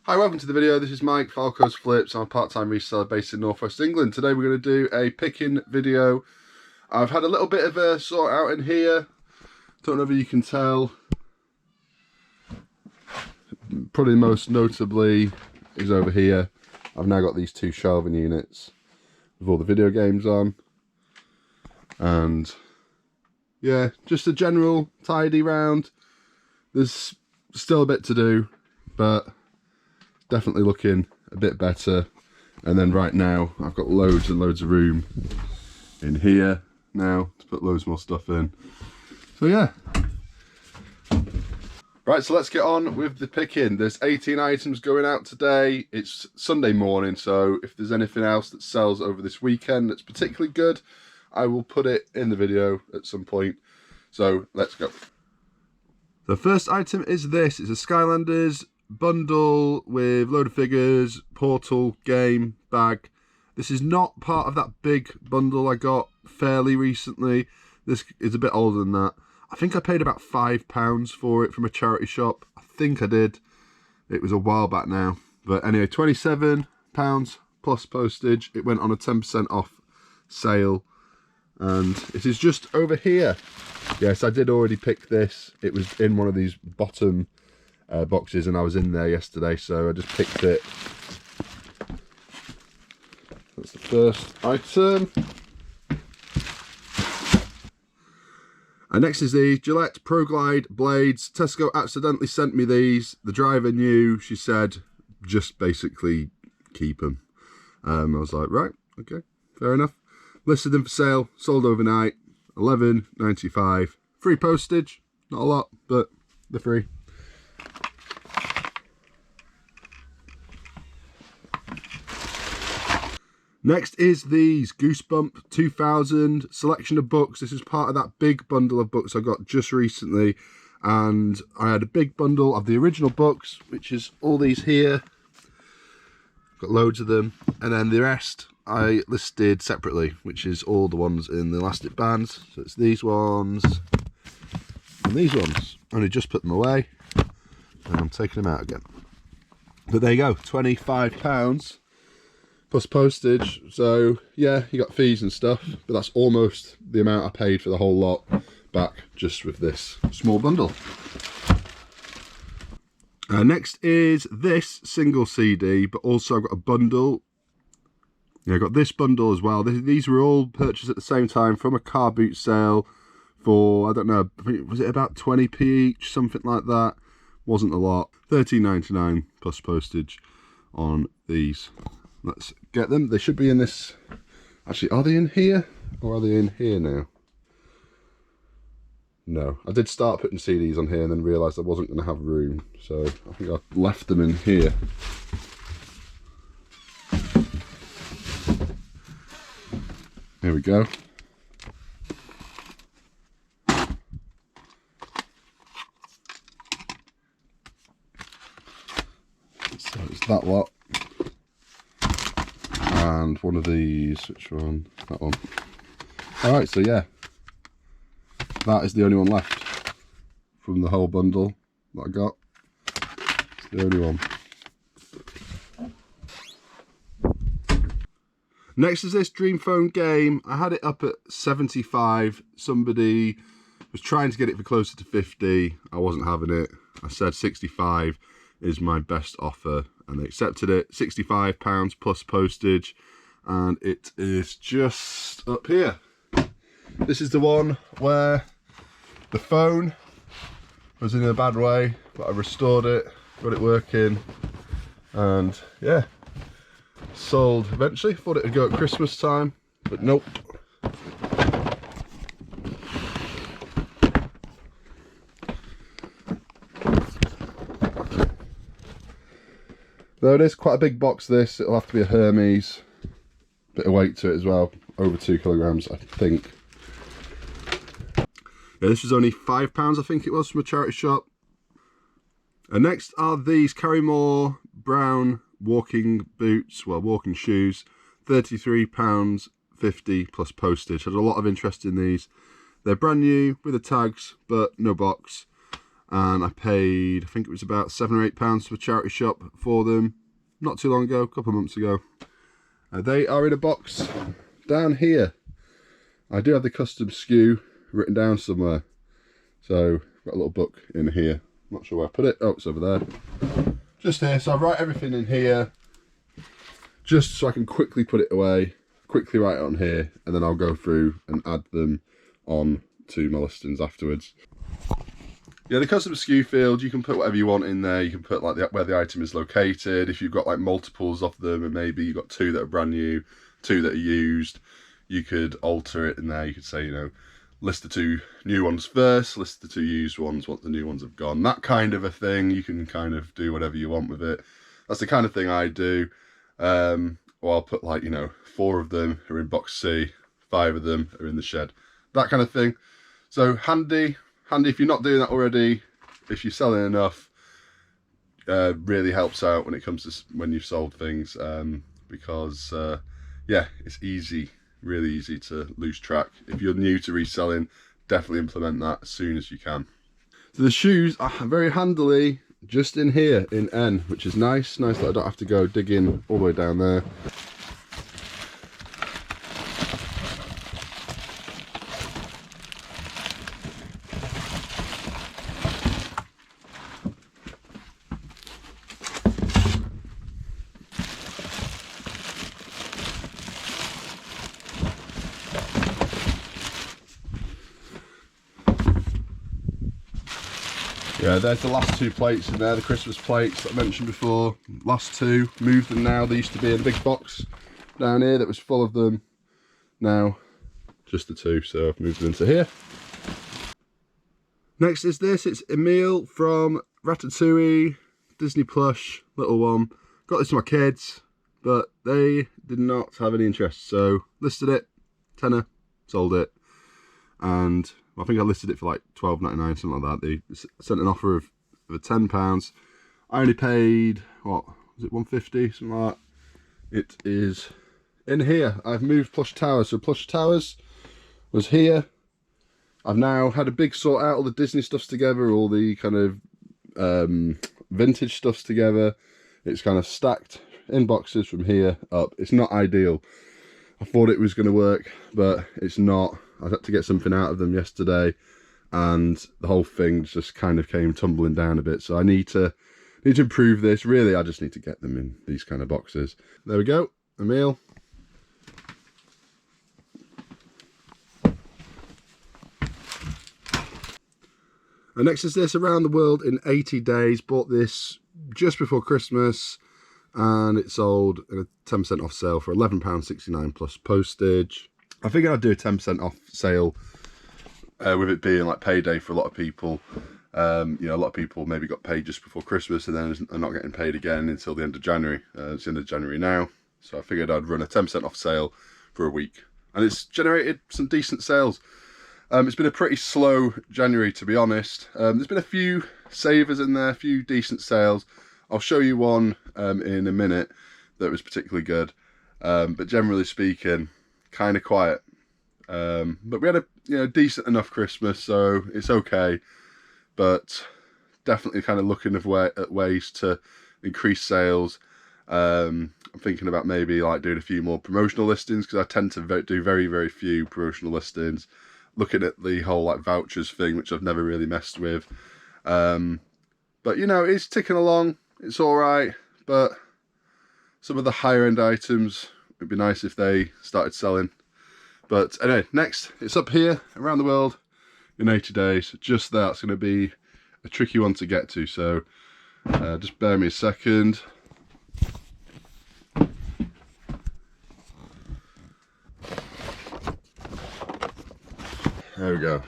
Hi, welcome to the video. This is Mike, Falco's Flips. I'm a part-time reseller based in North West England. Today we're going to do a picking video. I've had a little bit of a sort out in here. Don't know if you can tell. Probably most notably is over here. I've now got these two shelving units with all the video games on. And yeah, just a general tidy round. There's still a bit to do, but definitely looking a bit better. And then right now I've got loads and loads of room in here now to put loads more stuff in. So yeah. Right, so let's get on with the picking. There's 18 items going out today. It's Sunday morning, so if there's anything else that sells over this weekend that's particularly good, I will put it in the video at some point. So let's go. The first item is this. It's a Skylanders bundle with load of figures, portal, game, bag. This is not part of that big bundle I got fairly recently. This is a bit older than that. I think I paid about £5 for it from a charity shop. I think I did. It was a while back now. But anyway, £27 plus postage. It went on a 10% off sale. And it is just over here. Yes, I did already pick this. It was in one of these bottom boxes and I was in there yesterday, so I just picked it. That's the first item. And next is the Gillette Pro Glide blades. Tesco accidentally sent me these. The driver knew. She said just basically keep them. I was like, right, okay, fair enough. Listed them for sale, sold overnight, $11.95. Free postage, not a lot, but they're free. Next is these Goosebump 2000 selection of books. This is part of that big bundle of books I got just recently. And I had a big bundle of the original books, which is all these here. Got loads of them. And then the rest I listed separately, which is all the ones in the elastic bands. So it's these ones and these ones. Only just put them away. And I'm taking them out again. But there you go, £25. Plus postage, so yeah, you got fees and stuff, but that's almost the amount I paid for the whole lot back just with this small bundle. Next is this single CD, but also I've got a bundle. Yeah, I got this bundle as well. These were all purchased at the same time from a car boot sale for, I don't know, was it about 20p each, something like that. Wasn't a lot. £13.99 plus postage on these. Let's get them. They should be in this. Actually, are they in here? Or are they in here now? No. I did start putting CDs on here and then realised I wasn't going to have room. So I think I left them in here. Here we go. So it's that lot. And one of these, which one? That one. Alright, so yeah, that is the only one left from the whole bundle that I got. It's the only one. Next is this Dream Phone game. I had it up at 75. Somebody was trying to get it for closer to 50. I wasn't having it. I said 65 is my best offer, and they accepted it. £65 plus postage, and it is just up here. This is the one where the phone was in a bad way, but I restored it, got it working, and yeah, sold eventually. Thought it would go at Christmas time, but nope. Though it is quite a big box, this, it'll have to be a Hermes. Bit of weight to it as well, over 2 kilograms, I think. Yeah, this was only £5, I think it was, from a charity shop. And next are these Carrymore brown walking boots, well, walking shoes, £33.50 plus postage. Had a lot of interest in these. They're brand new with the tags, but no box. and I paid, I think it was about £7 or £8 to a charity shop for them not too long ago, a couple of months ago. They are in a box down here. I do have the custom SKU written down somewhere, so I've got a little book in here. I'm not sure where I put it. Oh, it's over there. Just here. So I write everything in here, just so I can quickly put it away, quickly write it on here, and then I'll go through and add them on to my listings afterwards. Yeah, the custom SKU field, you can put whatever you want in there. You can put like where the item is located. If you've got like multiples of them, and maybe you've got 2 that are brand new, 2 that are used, you could alter it in there. You could say, you know, list the 2 new ones first, list the 2 used ones once the new ones have gone. That kind of a thing. You can kind of do whatever you want with it. That's the kind of thing I do. Or I'll put like, you know, 4 of them are in box C, 5 of them are in the shed. That kind of thing. So handy if you're not doing that already. If you're selling enough, really helps out when it comes to when you've sold things, because yeah, it's easy, really easy to lose track. If you're new to reselling, definitely implement that as soon as you can. So the shoes are very handily just in here in N, which is nice that I don't have to go digging all the way down there. Yeah, there's the last 2 plates in there, the Christmas plates that I mentioned before. Last 2, moved them now. They used to be in a big box down here that was full of them. Now, just the 2, so I've moved them into here. Next is this, it's Emile from Ratatouille, Disney Plush, little one. Got this to my kids, but they did not have any interest, so listed it, tenner, sold it, and I think I listed it for like £12.99, something like that. They sent an offer of £10. I only paid, what was it, £1.50, something like that. It is in here. I've moved Plush Towers, so Plush Towers was here. I've now had a big sort out, all the Disney stuffs together, all the kind of vintage stuffs together. It's kind of stacked in boxes from here up. It's not ideal. I thought it was going to work, but it's not. I had to get something out of them yesterday, and the whole thing just kind of came tumbling down a bit. So I need to improve this. Really, I just need to get them in these kind of boxes. There we go, Emile. And next is this, Around the World in 80 Days. Bought this just before Christmas, and it sold in a 10% off sale for £11.69 plus postage. I figured I'd do a 10% off sale, with it being like payday for a lot of people. You know, a lot of people maybe got paid just before Christmas and then are not getting paid again until the end of January. It's the end of January now, so I figured I'd run a 10% off sale for a week, and it's generated some decent sales. It's been a pretty slow January, to be honest. There's been a few savers in there, a few decent sales. I'll show you one in a minute that was particularly good, but generally speaking, kind of quiet. But we had a decent enough Christmas, so it's okay. But definitely kind of looking at ways to increase sales. I'm thinking about maybe like doing a few more promotional listings, because I tend to do very, very few promotional listings. Looking at the whole like vouchers thing, which I've never really messed with. But you know, it's ticking along. It's all right. But some of the higher end items, it'd be nice if they started selling. But anyway, next, it's up here, Around the World in 80 Days. Just that's going to be a tricky one to get to. So just bear me a second. There we go.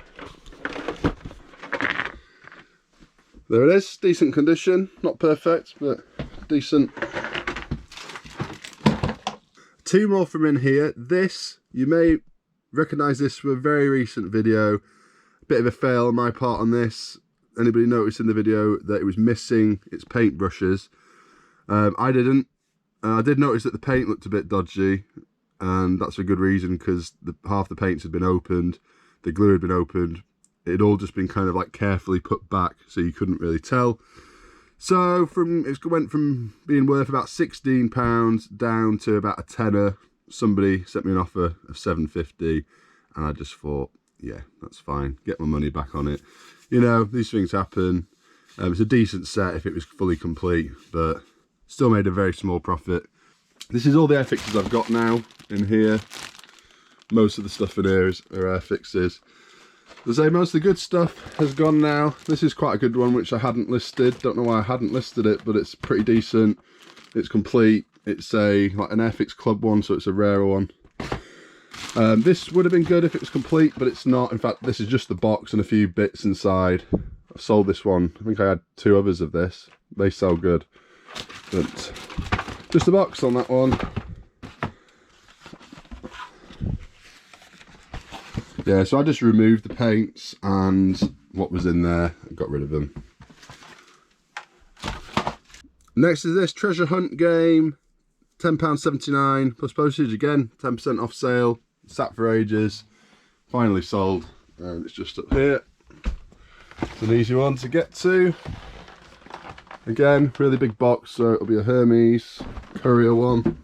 There it is, decent condition, not perfect, but decent. 2 more from in here. This, you may recognise this from a very recent video. A bit of a fail on my part on this. Anybody noticed in the video that it was missing its paint brushes? I didn't. I did notice that the paint looked a bit dodgy, and that's a good reason, because half the paints had been opened. The glue had been opened. it'd all just been kind of like carefully put back, so you couldn't really tell. So it went from being worth about £16 down to about a tenner. Somebody sent me an offer of £7.50, and I just thought, yeah, that's fine. Get my money back on it. You know, these things happen. It's a decent set if it was fully complete, but still made a very small profit. This is all the air fixes I've got now in here. Most of the stuff in here are air fixes. As I say, most of the good stuff has gone now. This is quite a good one, which I hadn't listed. Don't know why I hadn't listed it, but it's pretty decent. It's complete. It's like an Airfix Club one, so it's a rarer one. This would have been good if it was complete, but it's not. In fact, this is just the box and a few bits inside. I've sold this one. I think I had 2 others of this. They sell good. But just the box on that one. Yeah, so I just removed the paints and what was in there and got rid of them. Next is this treasure hunt game, £10.79 plus postage. Again, 10% off sale. Sat for ages. Finally sold, and it's just up here. It's an easy one to get to. Again, really big box, so it'll be a Hermes courier one.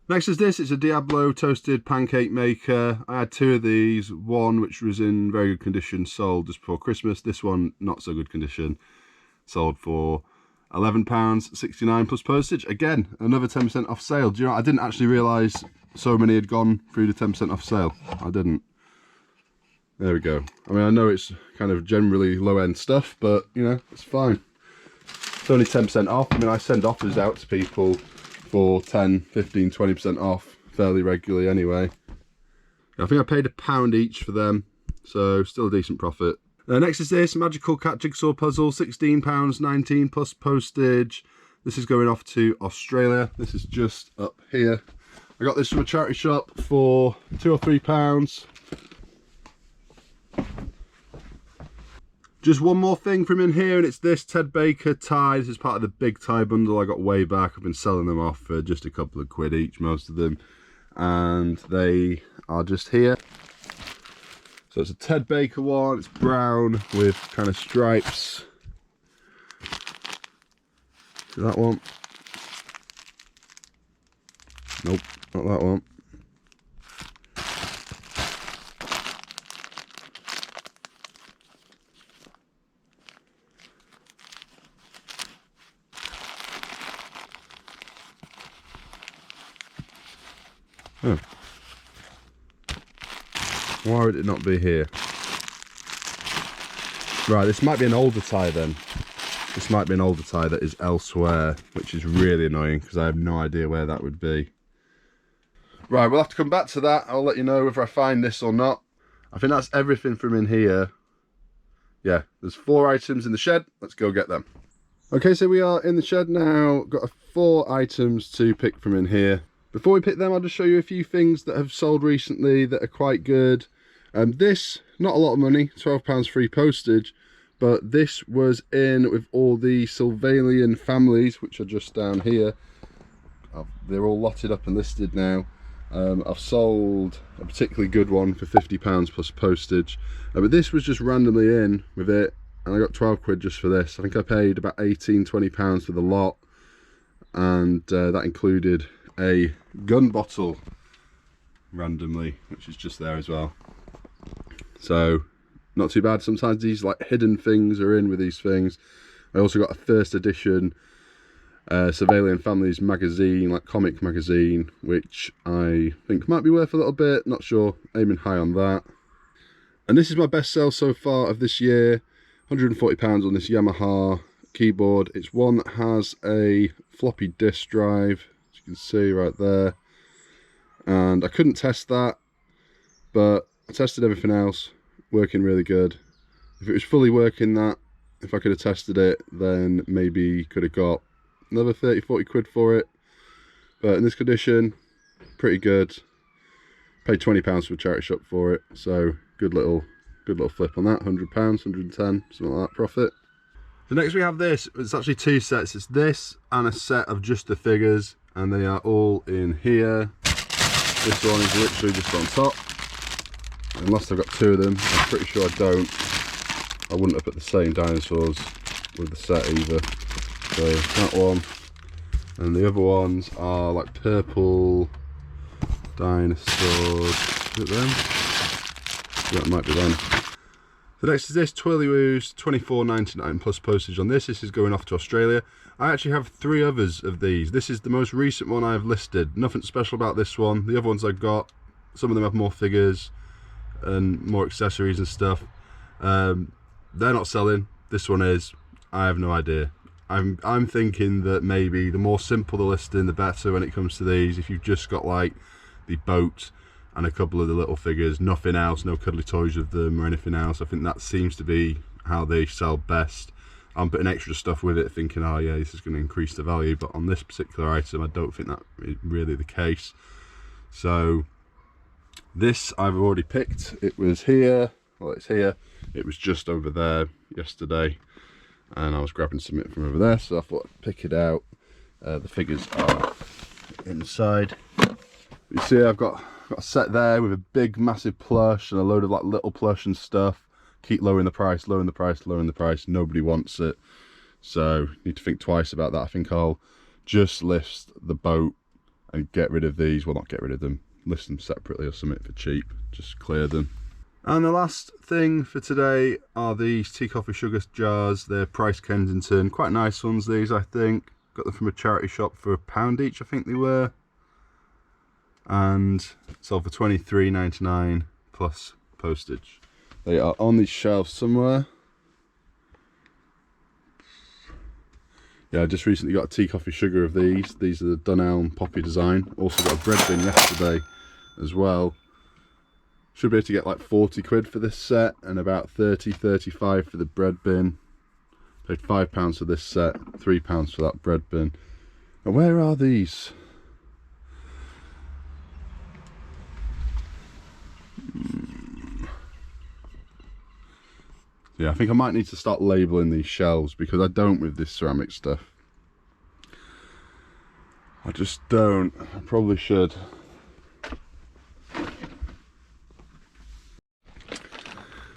Next is this. It's a Diablo toasted pancake maker. I had 2 of these. One which was in very good condition, sold just before Christmas. This one not so good condition, sold for £11.69 plus postage. Again, another 10% off sale. Do you know, I didn't actually realise so many had gone through the 10% off sale. I didn't. There we go. I mean, I know it's kind of generally low-end stuff, but you know, it's fine. It's only 10% off. I mean, I send offers out to people for 10, 15, 20% off fairly regularly anyway. I think I paid £1 each for them, so still a decent profit. Next is this Magical Cat Jigsaw Puzzle, £16.19 plus postage. This is going off to Australia. This is just up here. I got this from a charity shop for £2 or £3. Just one more thing from in here, and it's this Ted Baker tie. This is part of the big tie bundle I got way back. I've been selling them off for just a couple of quid each, most of them. And they are just here. So it's a Ted Baker one. It's brown with kind of stripes. See that one? Nope, not that one. Oh. Why would it not be here? Right, this might be an older tie then. This might be an older tie that is elsewhere, which is really annoying because I have no idea where that would be. Right, we'll have to come back to that. I'll let you know whether I find this or not. I think that's everything from in here. Yeah, there's 4 items in the shed. Let's go get them. Okay, so we are in the shed now. Got 4 items to pick from in here. Before we pick them, I'll just show you a few things that have sold recently that are quite good. This, not a lot of money, £12 free postage, but this was in with all the Sylvanian families, which are just down here. They're all lotted up and listed now. I've sold a particularly good one for £50 plus postage, but this was just randomly in with it, and I got 12 quid just for this. I think I paid about 18, 20 pounds for the lot, and that included a gun bottle randomly, which is just there as well. So not too bad. Sometimes these like hidden things are in with these things. I also got a first edition Surveillant Families magazine, like comic magazine, which I think might be worth a little bit. Not sure, aiming high on that. And this is my best sale so far of this year. £140 on this Yamaha keyboard. It's one that has a floppy disk drive, as you can see right there. And I couldn't test that, but I tested everything else, working really good. If it was fully working that, if I could have tested it, then maybe could have got another 30, 40 quid for it. But in this condition, pretty good. Paid £20 for a charity shop for it, so good little flip on that. £100, 110, something like that profit. So next we have this. It's actually two sets. It's this and a set of just the figures, and they are all in here. This one is literally just on top. Unless I've got two of them, I'm pretty sure I don't. I wouldn't have put the same dinosaurs with the set either. So that one, and the other ones are like purple dinosaurs. Is it them? Yeah, it might be them. The next is this Twilio's $24.99 plus postage on this. This is going off to Australia. I actually have 3 others of these. This is the most recent one I've listed. Nothing special about this one. The other ones I've got, some of them have more figures and more accessories and stuff. They're not selling. This one is. I have no idea. I'm thinking that maybe the more simple the listing, the better when it comes to these. If you've just got like the boat and a couple of the little figures, nothing else, no cuddly toys with them or anything else, I think that seems to be how they sell best. I'm putting extra stuff with it thinking, oh yeah, this is going to increase the value, but on this particular item I don't think that is really the case. So this I've already picked. It was here, well it's here, it was just over there yesterday, and I was grabbing something from over there, so I thought I'd pick it out. The figures are inside. You see I've got a set there with a big massive plush and a load of like little plush and stuff. Keep lowering the price, lowering the price, lowering the price. Nobody wants it, so need to think twice about that. I think I'll just list the boat and get rid of these. Well, not get rid of them, list them separately or something for cheap, just clear them. And the last thing for today are these tea coffee sugar jars. They're Price Kensington, quite nice ones these, I think. Got them from a charity shop for £1 each, I think they were, and sold for $23.99 plus postage. They are on these shelves somewhere. Yeah, I just recently got a tea coffee sugar of these. These are the Dunelm Poppy design. Also got a bread bin yesterday as well. Should be able to get like 40 quid for this set and about 35 for the bread bin. Paid £5 for this set, £3 for that bread bin. And where are these? Yeah, I think I might need to start labelling these shelves because I don't with this ceramic stuff. I just don't. I probably should.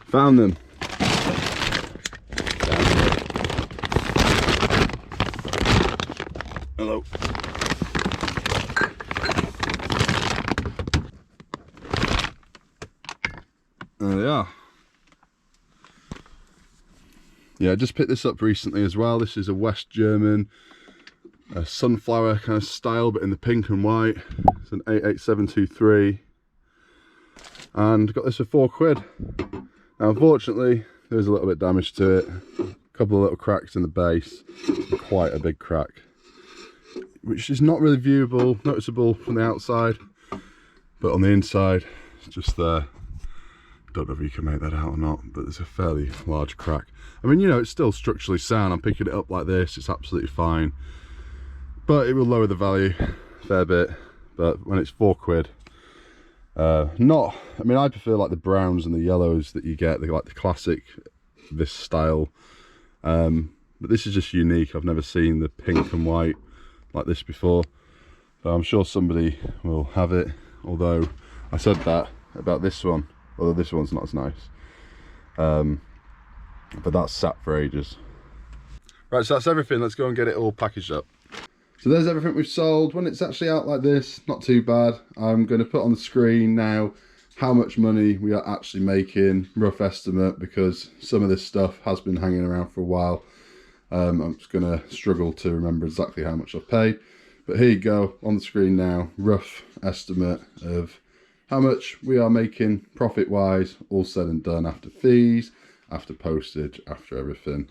Found them. Hello. There they are. Yeah, I just picked this up recently as well. This is a West German sunflower kind of style, but in the pink and white. It's an 88723, and got this for £4. Now, unfortunately, there's a little bit damage to it. A couple of little cracks in the base, quite a big crack, which is not really viewable, noticeable from the outside, but on the inside, it's just there. Don't know if you can make that out or not, but there's a fairly large crack. I mean, you know, it's still structurally sound. I'm picking it up like this, it's absolutely fine, but it will lower the value a fair bit. But when it's £4, not, I mean, I prefer like the browns and the yellows that you get, like the classic this style, but this is just unique. I've never seen the pink and white like this before, but I'm sure somebody will have it. Although I said that about this one, although this one's not as nice, but that's sat for ages. Right, so that's everything. Let's go and get it all packaged up. So there's everything we've sold. When it's actually out like this, not too bad. I'm going to put on the screen now how much money we are actually making, rough estimate, because some of this stuff has been hanging around for a while. I'm just going to struggle to remember exactly how much I've paid, but here you go on the screen now, rough estimate of how much we are making profit wise, all said and done, after fees, after postage, after everything.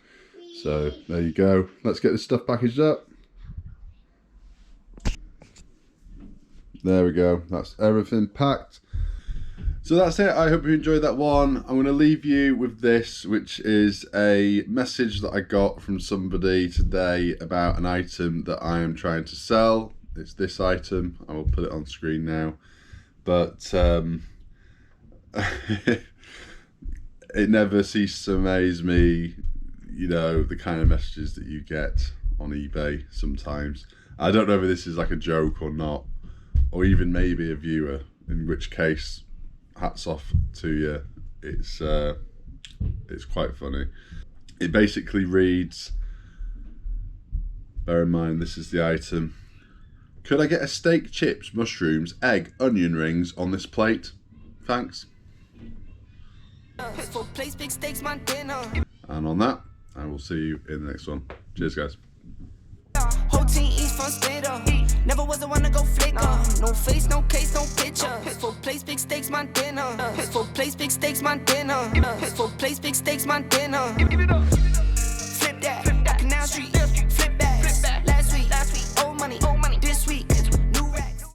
So there you go. Let's get this stuff packaged up. There we go, that's everything packed. So that's it. I hope you enjoyed that one. I'm going to leave you with this, which is a message that I got from somebody today about an item that I am trying to sell. It's this item. I will put it on screen now. But it never ceases to amaze me you know, the kind of messages that you get on eBay sometimes. I don't know if this is like a joke or not, or even maybe a viewer, in which case, hats off to you. It's quite funny. It basically reads, bear in mind this is the item, could I get a steak, chips, mushrooms, egg, onion rings on this plate? Thanks. And on that, I will see you in the next one. Cheers, guys. Whole team eats from Spitter. Never was the one to go flicker. No face, no case, no picture. For place, big stakes, my dinner. For place, big stakes, my dinner. For place, big stakes, my dinner. Flip that. Canal Street.